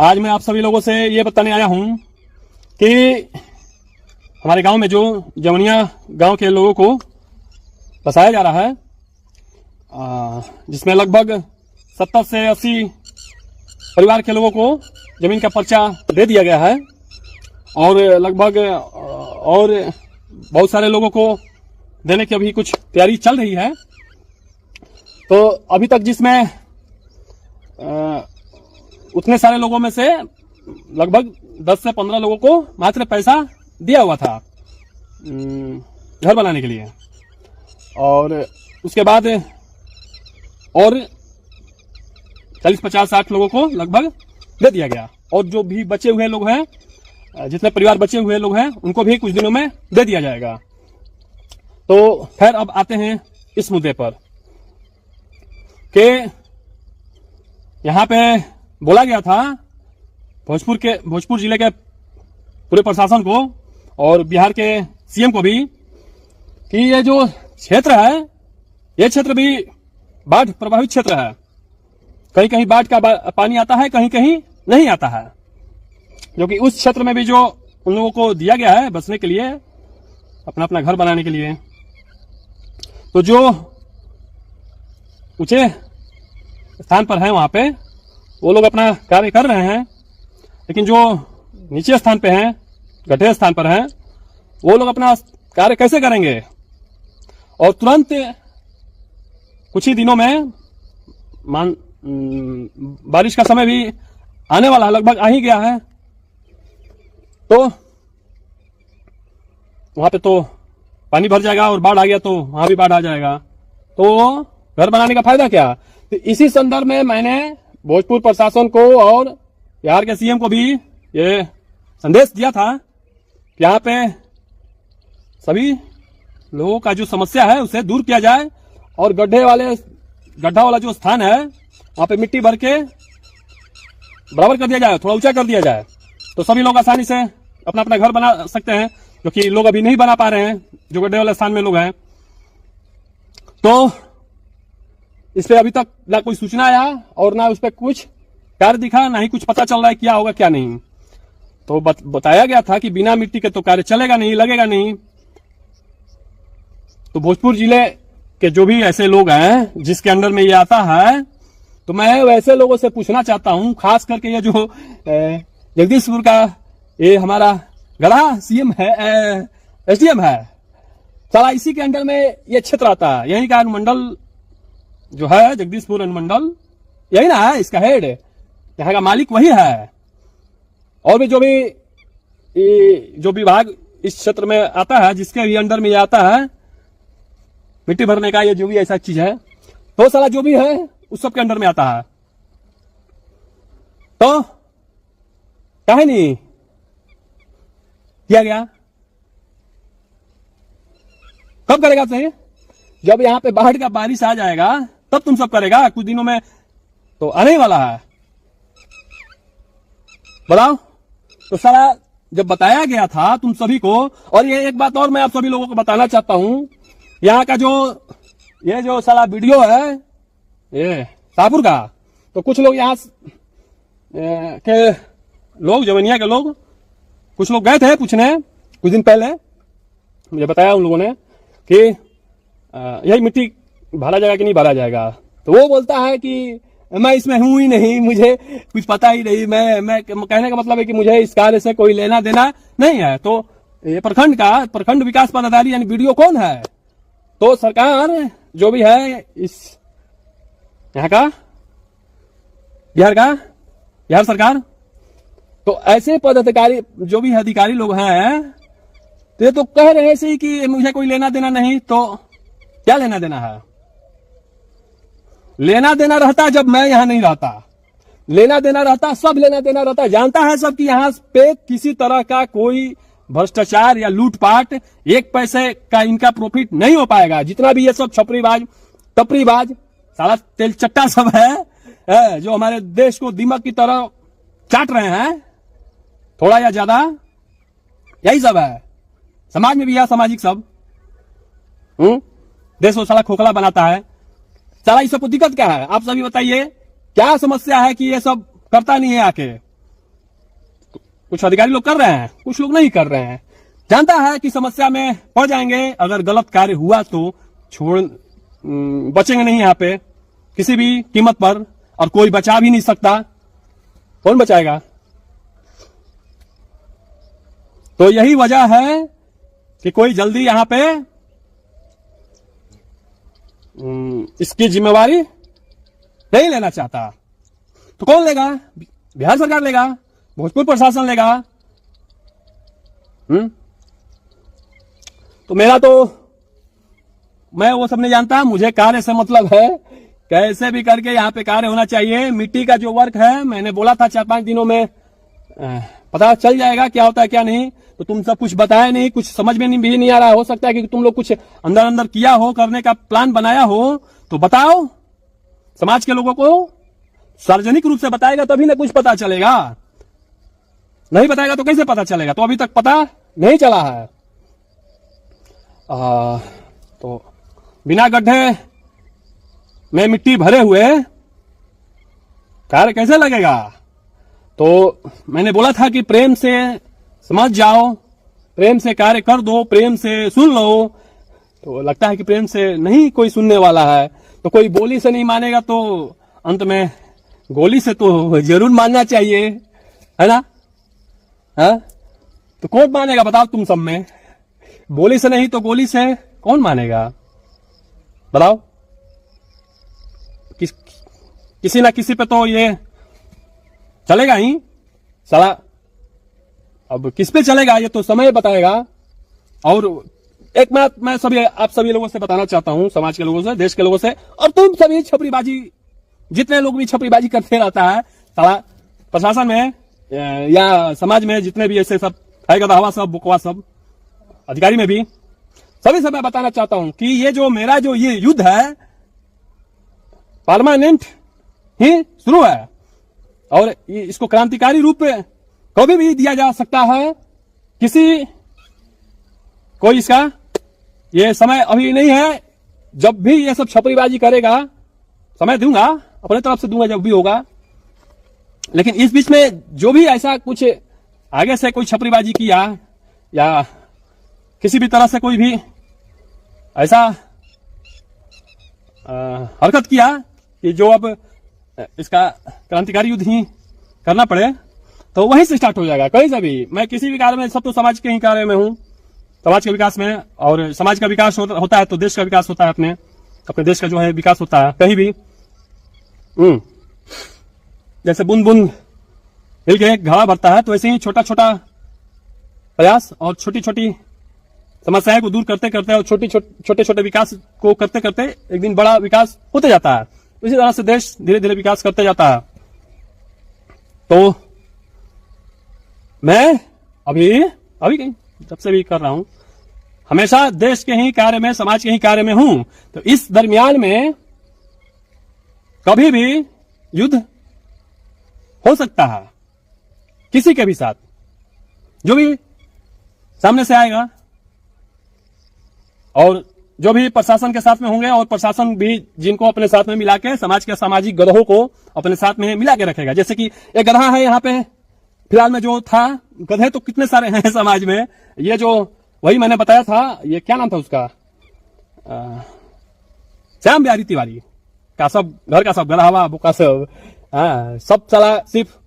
आज मैं आप सभी लोगों से ये बताने आया हूं कि हमारे गांव में जो जवनिया गांव के लोगों को बसाया जा रहा है, जिसमें लगभग 70 से 80 परिवार के लोगों को जमीन का पर्चा दे दिया गया है और लगभग और बहुत सारे लोगों को देने की अभी कुछ तैयारी चल रही है। तो अभी तक जिसमें उतने सारे लोगों में से लगभग 10 से 15 लोगों को मात्र पैसा दिया हुआ था घर बनाने के लिए, और उसके बाद और 40, 50, 60 लोगों को लगभग दे दिया गया। और जो भी बचे हुए लोग हैं, जितने परिवार बचे हुए लोग हैं, उनको भी कुछ दिनों में दे दिया जाएगा। तो खैर अब आते हैं इस मुद्दे पर कि यहाँ पे बोला गया था भोजपुर जिले के पूरे प्रशासन को और बिहार के सीएम को भी कि ये जो क्षेत्र है, ये क्षेत्र भी बाढ़ प्रभावित क्षेत्र है। कहीं कहीं बाढ़ का पानी आता है, कहीं कहीं नहीं आता है, जो कि उस क्षेत्र में भी जो उन लोगों को दिया गया है बसने के लिए, अपना अपना घर बनाने के लिए, तो जो ऊंचे स्थान पर है वहां पे वो लोग अपना कार्य कर रहे हैं, लेकिन जो नीचे स्थान पे हैं, गड्ढे स्थान पर हैं, वो लोग अपना कार्य कैसे करेंगे। और तुरंत कुछ ही दिनों में बारिश का समय भी आने वाला है, लगभग आ ही गया है। तो वहां पे तो पानी भर जाएगा और बाढ़ आ गया तो वहां भी बाढ़ आ जाएगा, तो घर बनाने का फायदा क्या। तो इसी संदर्भ में मैंने भोजपुर प्रशासन को और बिहार के सीएम को भी ये संदेश दिया था कि यहाँ पे सभी लोगों का जो समस्या है उसे दूर किया जाए और गड्ढा वाला जो स्थान है वहां पे मिट्टी भर के बराबर कर दिया जाए, थोड़ा ऊंचा कर दिया जाए, तो सभी लोग आसानी से अपना अपना घर बना सकते हैं, क्योंकि लोग अभी नहीं बना पा रहे हैं जो गड्ढे वाले स्थान में लोग हैं। तो इस पे अभी तक ना कोई सूचना आया और ना उस पर कुछ कार्य दिखा, ना ही कुछ पता चल रहा है क्या होगा क्या नहीं। तो बताया गया था कि बिना मिट्टी के तो कार्य चलेगा नहीं, लगेगा नहीं। तो भोजपुर जिले के जो भी ऐसे लोग हैं जिसके अंडर में ये आता है, तो मैं वैसे लोगों से पूछना चाहता हूं, खास करके ये जो जगदीशपुर का ये हमारा गढ़ा सीएम है, एसडीएम है, साला इसी के अंडर में ये क्षेत्र आता है। यही का अनुमंडल जो है जगदीशपुर अनुमंडल, यही ना है, इसका हेड, यहाँ का मालिक वही है। और भी जो विभाग इस क्षेत्र में आता है, जिसके भी अंडर में ये आता है, मिट्टी भरने का ये जो भी ऐसा चीज है, तो साला जो भी है उस सब के अंडर में आता है। तो काहे नहीं किया गया, कब करेगा सही? जब यहाँ पे बाढ़ का बारिश आ जाएगा तब तुम सब करेगा, कुछ दिनों में तो आने ही वाला है। बताओ। तो सारा जब बताया गया था तुम सभी को, और ये एक बात और मैं आप सभी लोगों को बताना चाहता हूं, यहाँ का ये जो साला वीडियो है ये शाहपुर का, तो कुछ लोग यहाँ के लोग, जवनिया के लोग, कुछ लोग गए थे पूछने कुछ दिन पहले, मुझे बताया उन लोगों ने कि यही मिट्टी भरा जाएगा कि नहीं भरा जाएगा। तो वो बोलता है कि मैं इसमें हूं ही नहीं, मुझे कुछ पता ही नहीं, मैं कहने का मतलब है कि मुझे इस कार्य से कोई लेना देना नहीं है। तो ये प्रखंड विकास पदाधिकारी यानी वीडियो कौन है? तो सरकार जो भी है इस यहाँ का बिहार सरकार, तो ऐसे पदाधिकारी जो भी अधिकारी लोग हैं, तो ये तो कह रहे हैं कि मुझे कोई लेना देना नहीं। तो क्या लेना देना है? लेना देना रहता जब मैं यहां नहीं रहता, लेना देना रहता, सब लेना देना रहता। जानता है सब कि यहां पे किसी तरह का कोई भ्रष्टाचार या लूटपाट, एक पैसे का इनका प्रॉफिट नहीं हो पाएगा। जितना भी ये सब छपरीबाज टपरीबाज साला तेल चट्टा सब है, जो हमारे देश को दीमक की तरह चाट रहे हैं थोड़ा या ज्यादा, यही सब है। समाज में भी है सामाजिक सब, देश को साला खोखला बनाता है। साला इस सबको दिक्कत क्या है? आप सभी बताइए, क्या समस्या है कि ये सब करता नहीं है आके? कुछ अधिकारी लोग कर रहे हैं, कुछ लोग नहीं कर रहे हैं। जानता है कि समस्या में पड़ जाएंगे, अगर गलत कार्य हुआ तो बचेंगे नहीं यहाँ पे किसी भी कीमत पर, और कोई बचा भी नहीं सकता। कौन बचाएगा? तो यही वजह है कि कोई जल्दी यहां पे इसकी जिम्मेवारी नहीं लेना चाहता। तो कौन लेगा? बिहार सरकार लेगा, भोजपुर प्रशासन लेगा। तो मैं वो सब नहीं जानता, मुझे कार्य से मतलब है। कैसे भी करके यहाँ पे कार्य होना चाहिए। मिट्टी का जो वर्क है, मैंने बोला था 4-5 दिनों में पता चल जाएगा क्या होता है क्या नहीं। तो तुम सब कुछ बताया नहीं, कुछ समझ में भी नहीं आ रहा। हो सकता है कि तुम लोग कुछ अंदर अंदर किया हो, करने का प्लान बनाया हो, तो बताओ। समाज के लोगों को सार्वजनिक रूप से बताएगा तभी ना कुछ पता चलेगा। नहीं बताएगा तो कैसे पता चलेगा? तो अभी तक पता नहीं चला है। तो बिना गड्ढे में मिट्टी भरे हुए कार्य कैसे लगेगा? तो मैंने बोला था कि प्रेम से समझ जाओ, प्रेम से कार्य कर दो, प्रेम से सुन लो। तो लगता है कि प्रेम से नहीं कोई सुनने वाला है। तो कोई बोली से नहीं मानेगा तो अंत में गोली से तो जरूर मानना चाहिए, है ना? हाँ, तो कौन मानेगा बताओ तुम सब में? बोली से नहीं तो गोली से कौन मानेगा? बताओ। किसी ना किसी पे तो ये चलेगा ही साला। अब किस पे चलेगा ये तो समय बताएगा। और एक बात मैं आप सभी लोगों से बताना चाहता हूं, समाज के लोगों से, देश के लोगों से, और तुम सभी छपरीबाजी, जितने लोग भी छपरीबाजी करते रहता है साला, प्रशासन में या समाज में जितने भी ऐसे सब है गधा सब, बुकवा सब, अधिकारी में भी, सभी से मैं बताना चाहता हूं कि ये जो मेरा जो ये युद्ध है परमानेंट ही शुरू है, और इसको क्रांतिकारी रूप कभी भी दिया जा सकता है। किसी कोई इसका ये समय अभी नहीं है। जब भी ये सब छपरीबाजी करेगा, समय दूंगा, अपने तरफ से दूंगा जब भी होगा। लेकिन इस बीच में जो भी ऐसा कुछ आगे से कोई छपरीबाजी किया या किसी भी तरह से कोई भी ऐसा हरकत किया कि जो अब इसका क्रांतिकारी युद्ध ही करना पड़े, तो वहीं से स्टार्ट हो जाएगा। कहीं से भी मैं किसी भी कार्य में, सब तो समाज के ही कार्य में हूं, समाज के विकास में। और समाज का विकास होता है तो देश का विकास होता है, अपने देश का जो है विकास होता है। कहीं भी जैसे बूंद बूंद मिल के एक घड़ा भरता है, तो ऐसे ही छोटा छोटा प्रयास और छोटी छोटी समस्याएं को दूर करते करते और छोटे छोटे विकास को करते करते एक दिन बड़ा विकास होते जाता है। इसी तरह से देश धीरे धीरे विकास करते जाता है। तो मैं अभी जब से भी कर रहा हूं, हमेशा देश के ही कार्य में, समाज के ही कार्य में हूं। तो इस दरमियान में कभी भी युद्ध हो सकता है किसी के भी साथ, जो भी सामने से आएगा, और जो भी प्रशासन के साथ में होंगे, और प्रशासन भी जिनको अपने साथ में मिला के समाज के सामाजिक गरोह को अपने साथ में मिला के रखेगा। जैसे कि एक गधा है यहाँ पे फिलहाल में जो था, गधे तो कितने सारे हैं समाज में। ये जो वही मैंने बताया था, ये क्या नाम था उसका, श्याम बिहारी तिवारी का सब घर का सब गधावा बुका सब, सब साला सिर्फ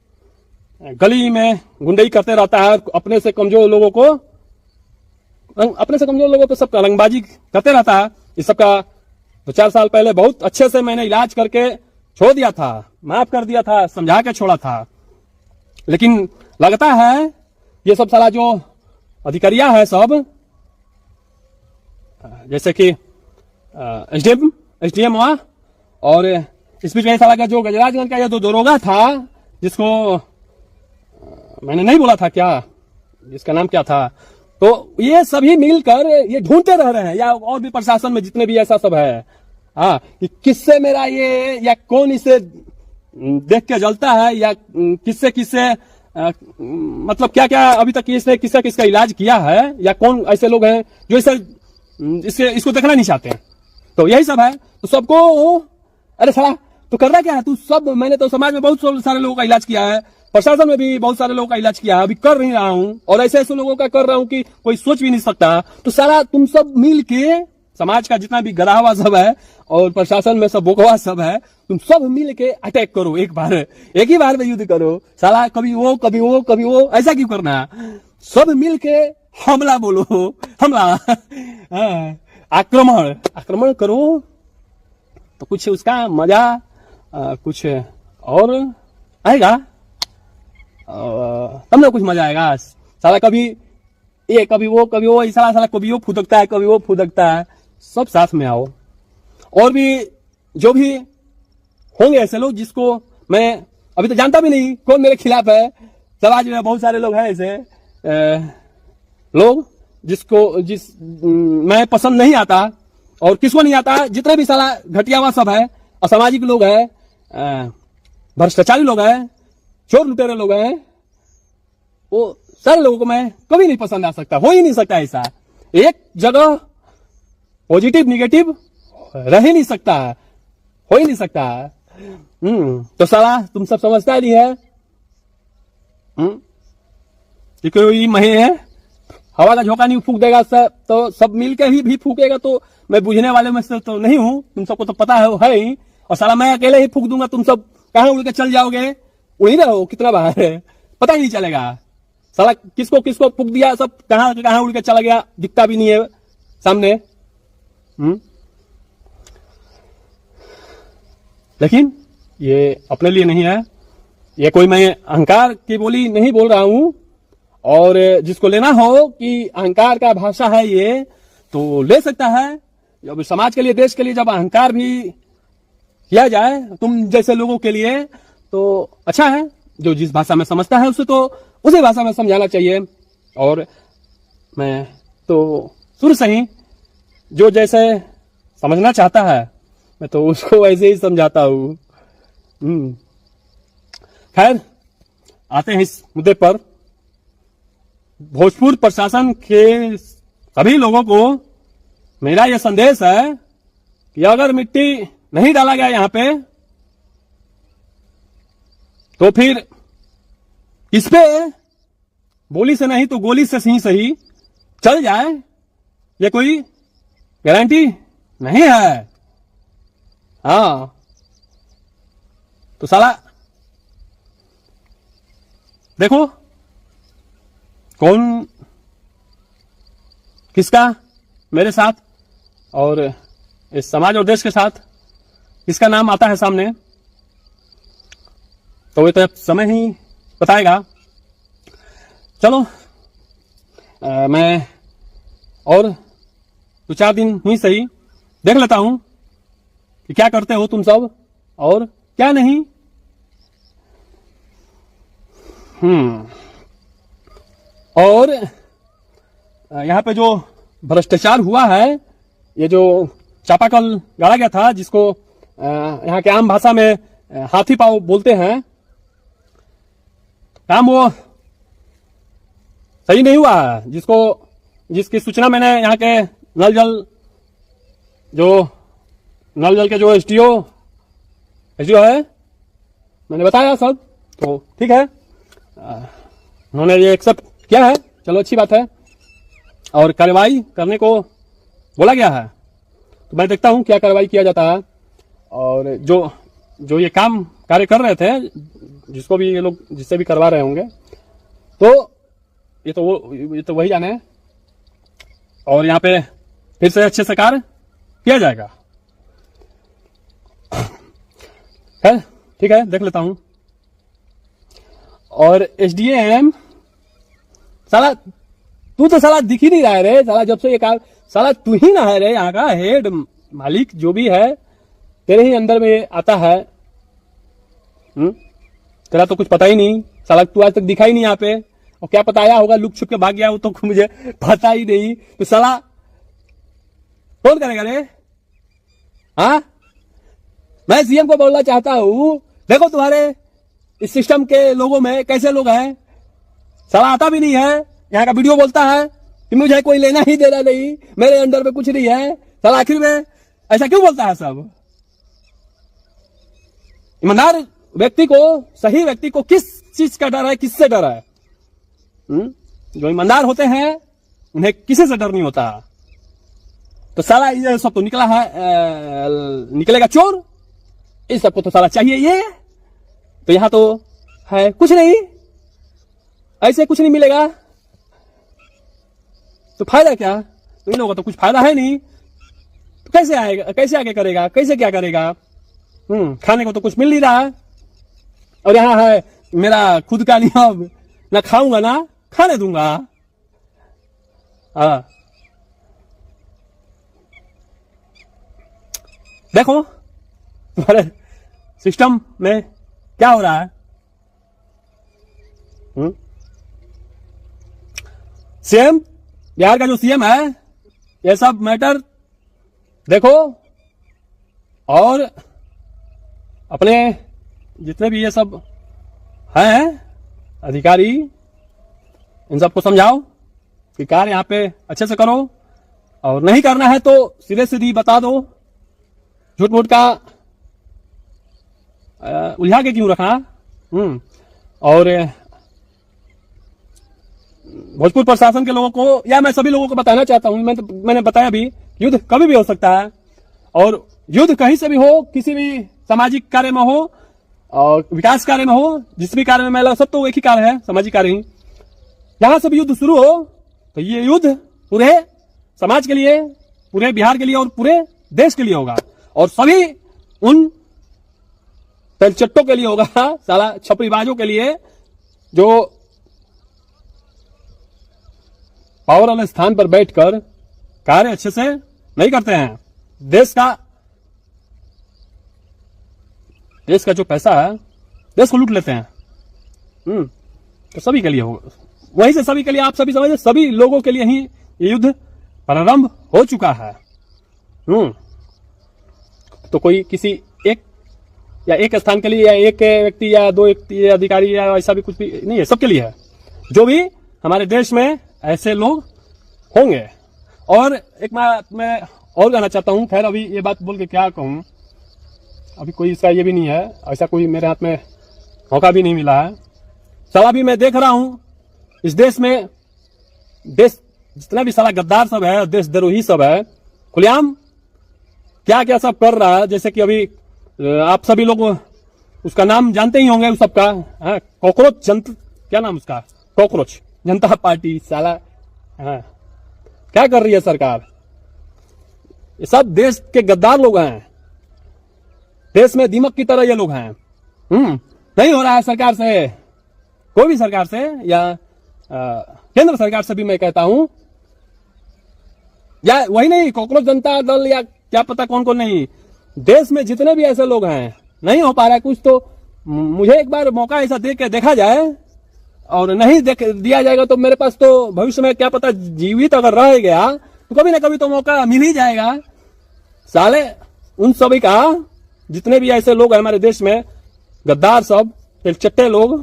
गली में गुंडई करते रहता है। अपने से कमजोर लोगों पे सब रंगबाजी करते रहता है। इस सबका 2-4 साल पहले बहुत अच्छे से मैंने इलाज करके छोड़ दिया था, माफ कर दिया था, समझा के छोड़ा था। लेकिन लगता है ये सब साला जो अधिकारियां है सब, जैसे कि एसडीएम हुआ, और इस बीच में साला का जो गजराजगंज का ये जो दरोगा था, जिसको मैंने नहीं बोला था क्या, जिसका नाम क्या था, तो ये सभी मिलकर ये ढूंढते रह रहे हैं, या और भी प्रशासन में जितने भी ऐसा सब है, कि किससे मेरा ये, या कौन इसे देख के जलता है, या किससे मतलब क्या क्या अभी तक इसने किसका इलाज किया है, या कौन ऐसे लोग हैं जो इसको देखना नहीं चाहते हैं। तो यही सब है। तो सबको, अरे साला तो कर रहा क्या है तू सब? मैंने तो समाज में बहुत सारे लोगों का इलाज किया है, प्रशासन में भी बहुत सारे लोगों का इलाज किया, अभी कर नहीं रहा हूं, और ऐसे ऐसे लोगों का कर रहा हूं कि कोई सोच भी नहीं सकता। तो सारा तुम सब मिल के, समाज का जितना भी गधा हुआ सब है और प्रशासन में सब बोकवा सब है, तुम सब मिल के अटैक करो, एक ही बार में युद्ध करो। साला कभी वो कभी वो कभी वो, ऐसा क्यों करना? सब मिल के हमला बोलो, हमला, आक्रमण करो, तो कुछ उसका मजा कुछ और आएगा, तब ना कुछ मजा आएगा। साला कभी ये कभी वो, साला कभी वो फुदकता है, कभी वो फुदकता है, सब साथ में आओ। और भी जो भी होंगे ऐसे लोग जिसको मैं अभी तो जानता भी नहीं कौन मेरे खिलाफ है, समाज में बहुत सारे लोग हैं ऐसे लोग जिस मैं पसंद नहीं आता, और किसको नहीं आता, जितने भी साला घटियावा सब है, असामाजिक लोग है, भ्रष्टाचारी लोग हैं, चोर लुटेरे लोग हैं, वो सारे लोगों को मैं कभी नहीं पसंद आ सकता, हो ही नहीं सकता ऐसा। एक जगह पॉजिटिव निगेटिव रह ही नहीं सकता, हो ही नहीं सकता। तो साला तुम सब समझता नहीं है कि कोई महे है, हवा का झोंका नहीं फूंक देगा सब, तो सब मिलकर ही भी फूकेगा, तो मैं बुझने वाले में से तो नहीं हूं, तुम सबको तो पता है ही। और साला मैं अकेले ही फूक दूंगा, तुम सब कहां उड़ के चल जाओगे, उड़ी रहो, कितना बाहर है पता ही नहीं चलेगा। साला किसको किसको फूक दिया, सब कहां कहां उड़ के चला गया, दिखता भी नहीं है सामने। लेकिन ये अपने लिए नहीं है, ये कोई मैं अहंकार की बोली नहीं बोल रहा हूं, और जिसको लेना हो कि अहंकार का भाषा है ये, तो ले सकता है। जब समाज के लिए, देश के लिए जब अहंकार भी किया जाए तुम जैसे लोगों के लिए, तो अच्छा है। जो जिस भाषा में समझता है उसे तो उसी भाषा में समझाना चाहिए। और मैं तो शुरू से ही जो जैसे समझना चाहता है मैं तो उसको वैसे ही समझाता हूँ। खैर, आते हैं इस मुद्दे पर। भोजपुर प्रशासन के सभी लोगों को मेरा यह संदेश है कि अगर मिट्टी नहीं डाला गया यहां पे, तो फिर इस पे बोली से नहीं तो गोली से ही सही चल जाए, ये कोई गारंटी नहीं है। हाँ, तो साला देखो कौन किसका मेरे साथ और इस समाज और देश के साथ किसका नाम आता है सामने, तो ये तो समय ही बताएगा। चलो मैं और 2-4 दिन ही सही देख लेता हूं कि क्या करते हो तुम सब और क्या नहीं। और यहाँ पे जो भ्रष्टाचार हुआ है, ये जो चापाकल गाड़ा गया था, जिसको यहाँ के आम भाषा में हाथी पाँव बोलते हैं, काम वो सही नहीं हुआ है। जिसकी सूचना मैंने यहाँ के नल जल के जो एसडीओ है, मैंने बताया सब, तो ठीक है, उन्होंने ये एक्सेप्ट किया है, चलो अच्छी बात है। और कार्रवाई करने को बोला गया है, तो मैं देखता हूं क्या कार्रवाई किया जाता है। और जो ये कार्य कर रहे थे, जिसको भी ये लोग जिससे भी करवा रहे होंगे, तो ये तो वही जाने। और यहाँ पे फिर से अच्छे से कार्य किया जाएगा। है ठीक है, देख लेता हूं। और एसडीएम साला तू तो साला दिख ही नहीं रहा है रे साला, जब से ये काम साला तू ही ना है रे, यहाँ का हेड मालिक जो भी है तेरे ही अंदर में आता है। तेरा तो कुछ पता ही नहीं साला, तू आज तक दिखा ही नहीं यहाँ पे, और क्या पता आया होगा लुक छुप के भाग गया हो, तो मुझे पता ही नहीं। तो साला कौन करेगा रे? हाँ, मैं सीएम को बोलना चाहता हूं, देखो तुम्हारे इस सिस्टम के लोगों में कैसे लोग हैं। साला आता भी नहीं है, यहाँ का वीडियो बोलता है कि मुझे कोई लेना ही देना नहीं, मेरे अंडर में कुछ नहीं है। साला आखिर में ऐसा क्यों बोलता है सब? ईमानदार व्यक्ति को, सही व्यक्ति को किस चीज का डर है, किससे डर है? जो ईमानदार होते हैं उन्हें किसी से डर नहीं होता। तो साला ये सब तो निकला है, निकलेगा चोर, इस सबको तो साला चाहिए ये। तो यहां तो है कुछ नहीं, ऐसे कुछ नहीं मिलेगा, तो फायदा क्या? तो इन लोगों का तो कुछ फायदा है नहीं, तो कैसे आएगा, कैसे आगे करेगा, कैसे क्या करेगा? खाने को तो कुछ मिल नहीं रहा, और यहां है मेरा खुद का नियम, ना खाऊंगा ना खाने दूंगा। देखो तुम्हारे सिस्टम में क्या हो रहा है। सीएम, बिहार का जो सीएम है, ये सब मैटर देखो, और अपने जितने भी ये सब हैं अधिकारी, इन सबको समझाओ कि कार्य यहाँ पे अच्छे से करो, और नहीं करना है तो सीधे सीधी बता दो। झूठ मूठ का उलझा के क्यों रखा? और भोजपुर प्रशासन के लोगों को, या मैं सभी लोगों को बताना चाहता हूं, मैंने बताया भी, युद्ध कभी भी हो सकता है, और युद्ध कहीं से भी हो, किसी भी सामाजिक कार्य में हो और विकास कार्य में हो, जिस भी कार्य में महिला, सब तो एक ही कार्य है, सामाजिक कार्य ही। यहां से भी युद्ध शुरू हो तो ये युद्ध पूरे समाज के लिए, पूरे बिहार के लिए और पूरे देश के लिए होगा, और सभी उन तेलचट्टों के लिए होगा, साला छपरीबाजों के लिए, जो पावर वाले स्थान पर बैठकर कार्य अच्छे से नहीं करते हैं। देश का जो पैसा है, देश को लूट लेते हैं। तो सभी के लिए होगा, वहीं से सभी के लिए, आप सभी समझे, सभी लोगों के लिए ही ये युद्ध प्रारंभ हो चुका है। तो कोई किसी एक या एक स्थान के लिए, या एक व्यक्ति या दो व्यक्ति या अधिकारी या ऐसा भी कुछ भी नहीं है, सबके लिए है। जो भी हमारे देश में ऐसे लोग होंगे। और एक मैं और कहना चाहता हूं, खैर अभी ये बात बोल के क्या कहूं, अभी कोई इसका ये भी नहीं है, ऐसा कोई मेरे हाथ में मौका भी नहीं मिला है। साला भी मैं देख रहा हूं इस देश में, देश जितना भी साला गद्दार सब है, देशद्रोही सब है, खुलेआम क्या क्या सब कर रहा है। जैसे कि अभी आप सभी लोग उसका नाम जानते ही होंगे, उस सबका कॉकरोच जनता, क्या नाम उसका, कॉकरोच जनता पार्टी। साला क्या कर रही है सरकार? ये सब देश के गद्दार लोग हैं, देश में दीमक की तरह ये लोग हैं। नहीं हो रहा है सरकार से, कोई भी सरकार से, या केंद्र सरकार से भी मैं कहता हूं, या वही नहीं, कॉकरोच जनता दल या क्या पता कौन कौन नहीं, देश में जितने भी ऐसे लोग हैं, नहीं हो पा रहा है कुछ, तो मुझे एक बार मौका ऐसा दे के देखा जाए, और नहीं दिया जाएगा तो मेरे पास तो भविष्य में क्या पता जीवित अगर रह गया तो कभी ना कभी तो मौका मिल ही जाएगा। साले उन सभी का, जितने भी ऐसे लोग हैं हमारे देश में, गद्दार सब, तेलचट्टे लोग,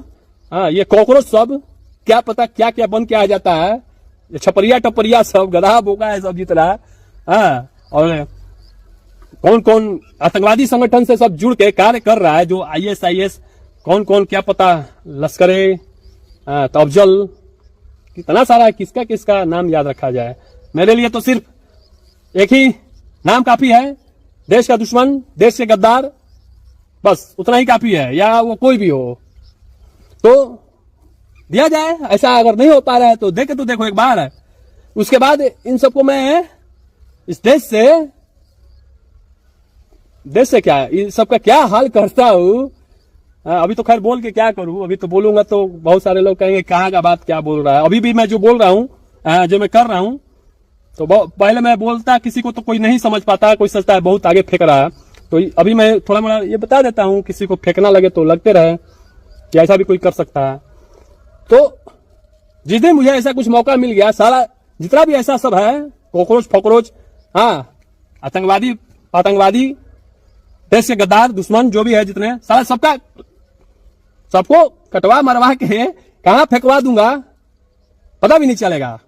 ये कॉकरोच सब, क्या पता क्या क्या बन के आ जाता है, ये छपरिया टपरिया सब, गधा बोका है सब जितना, और कौन कौन आतंकवादी संगठन से सब जुड़ के कार्य कर रहा है, जो ISIS, कौन कौन क्या पता, लश्करे तफजल, कितना सारा है, किसका किसका नाम याद रखा जाए। मेरे लिए तो सिर्फ एक ही नाम काफी है, देश का दुश्मन, देश के गद्दार, बस उतना ही काफी है, या वो कोई भी हो तो दिया जाए। ऐसा अगर नहीं हो पा रहा है तो देखो एक बार, उसके बाद इन सबको मैं इस देश से क्या, इन सबका क्या हाल करता हूं। अभी तो खैर बोल के क्या करूं, अभी तो बोलूंगा तो बहुत सारे लोग कहेंगे कहाँ का बात क्या बोल रहा है। अभी भी मैं जो बोल रहा हूं, जो मैं कर रहा हूं, तो पहले मैं बोलता किसी को तो कोई नहीं समझ पाता, कोई सोचता है बहुत आगे फेंक रहा है, तो अभी मैं थोड़ा मोड़ा ये बता देता हूं, किसी को फेंकना लगे तो लगते रहे कि ऐसा भी कोई कर सकता है। तो जिस दिन मुझे ऐसा कुछ मौका मिल गया, सारा जितना भी ऐसा सब है, कॉकरोच फोकरोच, आतंकवादी, देश के गद्दार, दुश्मन जो भी है जितने, सारा सबको कटवा मरवा के कहां फेंकवा दूंगा पता भी नहीं चलेगा।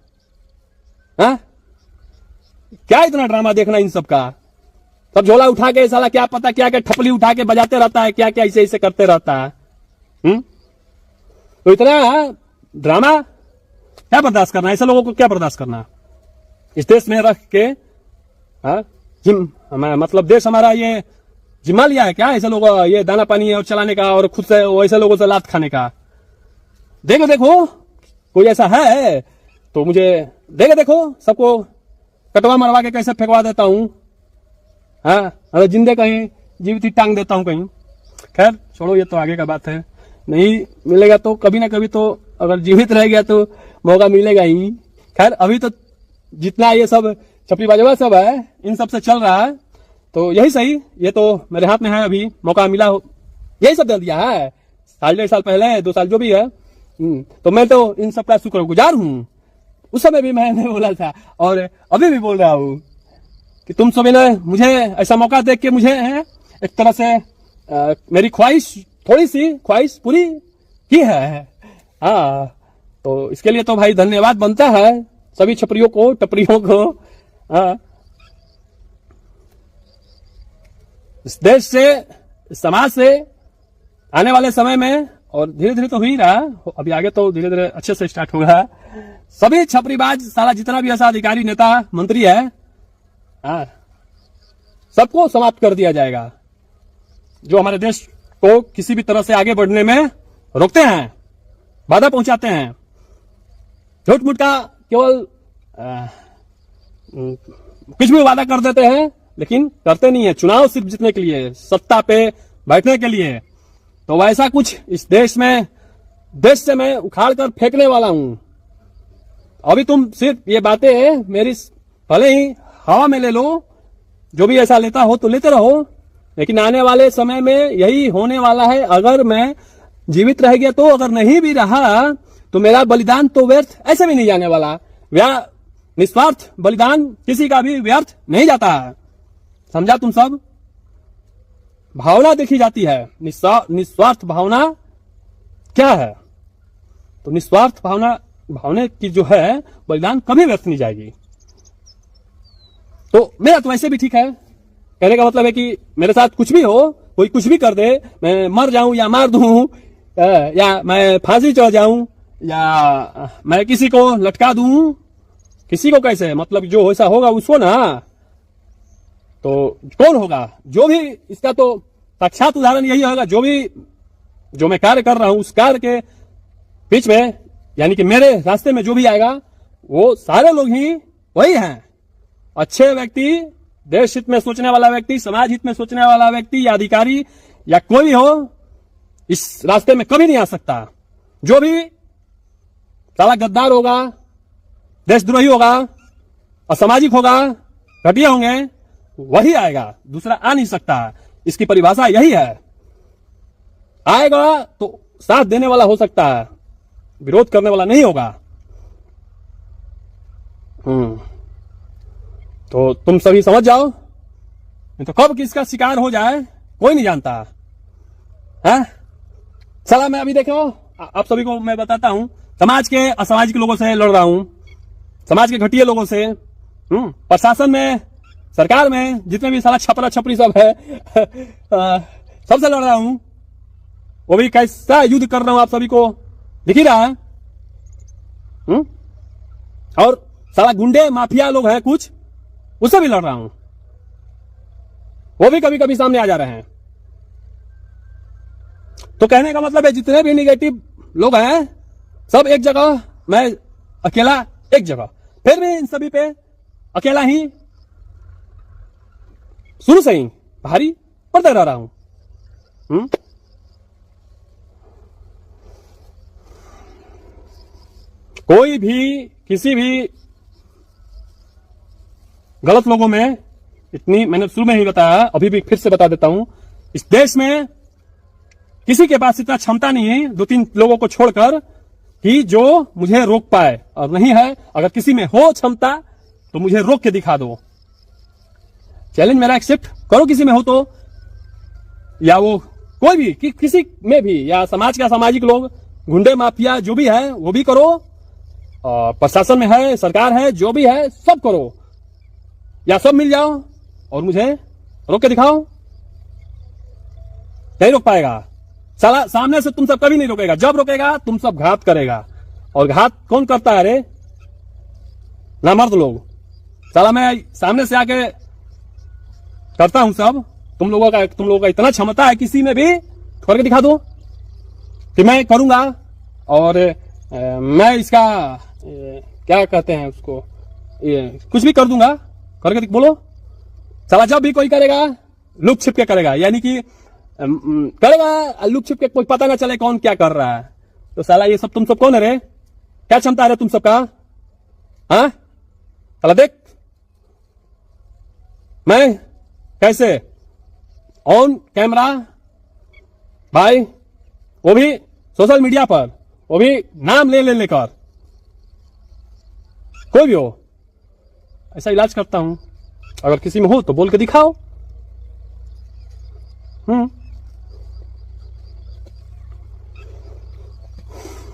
क्या इतना ड्रामा देखना इन सब का, सब झोला उठा के साला क्या पता क्या क्या ठपली उठा के बजाते रहता है, क्या क्या ऐसे ऐसे करते रहता है। तो इतना ड्रामा क्या बर्दाश्त करना, ऐसे लोगों को क्या बर्दाश्त करना इस देश में रख के? मतलब देश हमारा ये जिम्मा लिया है क्या ऐसे लोग ये दाना पानी और चलाने का और खुद से ऐसे लोगों से लात खाने का? देखो कोई ऐसा है तो मुझे देखो, सबको कटवा मरवा के कैसे फेंकवा देता हूं। अगर जिंदे कहीं जीवित ही टांग देता हूं कहीं। खैर छोड़ो, ये तो आगे का बात है। नहीं मिलेगा तो कभी ना कभी तो, अगर जीवित रह गया तो मौका मिलेगा ही। खैर अभी तो जितना ये सब छपरी बाजवा सब है इन सब से चल रहा है तो यही सही, ये तो मेरे हाथ में है। अभी मौका मिला हो यही सब दे दिया है, साल 1.5 साल पहले 2 साल जो भी है। तो मैं तो इन सब का शुक्रगुजार हूँ। उस समय भी मैंने बोला था और अभी भी बोल रहा हूँ कि तुम सभी ने मुझे ऐसा मौका देख के मुझे एक तरह से मेरी थोड़ी सी ख्वाहिश पूरी की है। तो इसके लिए तो भाई धन्यवाद बनता है सभी छपरियों को, टपरियों को। इस देश से, इस समाज से आने वाले समय में, और धीरे धीरे तो हो ही रहा, अभी आगे तो धीरे धीरे अच्छे से स्टार्ट होगा, सभी छपरीबाज साला जितना भी ऐसा अधिकारी नेता मंत्री है सबको समाप्त कर दिया जाएगा, जो हमारे देश को किसी भी तरह से आगे बढ़ने में रोकते हैं, बाधा पहुंचाते हैं। झूठ मूठ का केवल कुछ भी वादा कर देते हैं लेकिन करते नहीं है, चुनाव सिर्फ जीतने के लिए, सत्ता पे बैठने के लिए। तो वैसा कुछ इस देश से मैं उखाड़ कर फेंकने वाला हूं। अभी तुम सिर्फ ये बातें मेरी भले ही हवा में ले लो, जो भी ऐसा लेता हो तो लेते रहो, लेकिन आने वाले समय में यही होने वाला है। अगर मैं जीवित रह गया तो, अगर नहीं भी रहा तो मेरा बलिदान तो व्यर्थ ऐसे भी नहीं जाने वाला। निस्वार्थ बलिदान किसी का भी व्यर्थ नहीं जाता है, समझा तुम सब? भावना देखी जाती है, निस्वार्थ भावना क्या है? तो निस्वार्थ भावना की जो है बलिदान कभी व्यर्थ नहीं जाएगी। तो मेरा तो वैसे भी ठीक है, कहने का मतलब है कि मेरे साथ कुछ भी हो, कोई कुछ भी कर दे, मैं मर जाऊं या मार दूं, या मैं फांसी चढ़ जाऊं, या मैं किसी को लटका दूं, किसी को कैसे, मतलब जो ऐसा होगा उसको ना, तो कौन होगा? जो भी, इसका तो साक्षात उदाहरण यही होगा, जो मैं कार्य कर रहा हूं उस कार्य के बीच में, यानी कि मेरे रास्ते में जो भी आएगा वो सारे लोग ही वही हैं। अच्छे व्यक्ति, देश हित में सोचने वाला व्यक्ति, समाज हित में सोचने वाला व्यक्ति, या अधिकारी या कोई भी हो, इस रास्ते में कभी नहीं आ सकता। जो भी साला गद्दार होगा, देशद्रोही होगा, असामाजिक होगा, घटिया होंगे, वही आएगा, दूसरा आ नहीं सकता। इसकी परिभाषा यही है। आएगा तो साथ देने वाला हो सकता है, विरोध करने वाला नहीं होगा। तो तुम सभी समझ जाओ, नहीं तो कब किसका शिकार हो जाए कोई नहीं जानता है। चला मैं अभी देखो आप सभी को मैं बताता हूं, समाज के असामाजिक लोगों से लड़ रहा हूं, समाज के घटिया लोगों से, प्रशासन में, सरकार में जितने भी साला छपरा छपरी सब है सबसे लड़ रहा हूं। वो भी कैसा युद्ध कर रहा हूं आप सभी को दिख ही रहा है। और साला गुंडे माफिया लोग हैं कुछ, उससे भी लड़ रहा हूं, वो भी कभी कभी सामने आ जा रहे हैं। तो कहने का मतलब है जितने भी निगेटिव लोग हैं सब एक जगह, मैं अकेला एक जगह, फिर भी इन सभी पे अकेला ही शुरू से ही भारी पड़ता रह रहा हूं। कोई भी किसी भी गलत लोगों में इतनी, मैंने शुरू में ही बताया, अभी भी फिर से बता देता हूं, इस देश में किसी के पास इतना क्षमता नहीं है 2-3 लोगों को छोड़कर कि जो मुझे रोक पाए, और नहीं है। अगर किसी में हो क्षमता तो मुझे रोक के दिखा दो, चैलेंज मेरा एक्सेप्ट करो, किसी में हो तो, या वो कोई भी किसी में भी, या समाज का सामाजिक लोग, गुंडे माफिया जो भी है वो भी करो, और प्रशासन में है, सरकार है, जो भी है सब करो, या सब मिल जाओ और मुझे रोक के दिखाओ। नहीं रोक पाएगा, साला सामने से तुम सब कभी नहीं रोकेगा, जब रोकेगा तुम सब घात करेगा। और घात कौन करता है रे? ना मर्द लोग। साला मैं सामने से आके करता हूं सब। तुम लोगों का इतना क्षमता है किसी में भी करके दिखा दो कि मैं करूंगा। और मैं इसका क्या कहते हैं उसको, कुछ भी कर दूंगा, करके बोलो। साला जब भी कोई करेगा लुक छिप के करेगा, यानी कि करेगा लुक छिप के, कोई पता ना चले कौन क्या कर रहा है। तो साला ये सब तुम सब कौन है रे? क्या क्षमता है तुम सबका? हाँ साला देख मैं कैसे ऑन कैमरा भाई, वो भी सोशल मीडिया पर, वो भी नाम ले लेकर, कोई भी हो ऐसा इलाज करता हूं। अगर किसी में हो तो बोल के दिखाओ।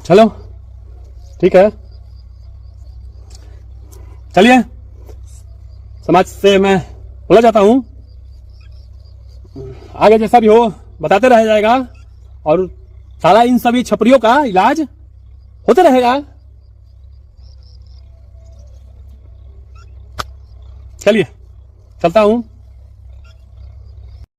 चलो ठीक है, चलिए समाज से मैं बोला जाता हूं, आगे जैसा भी हो बताते रह जाएगा। और सारा इन सभी छपरियों का इलाज होते रहेगा। चलिए चलता हूं।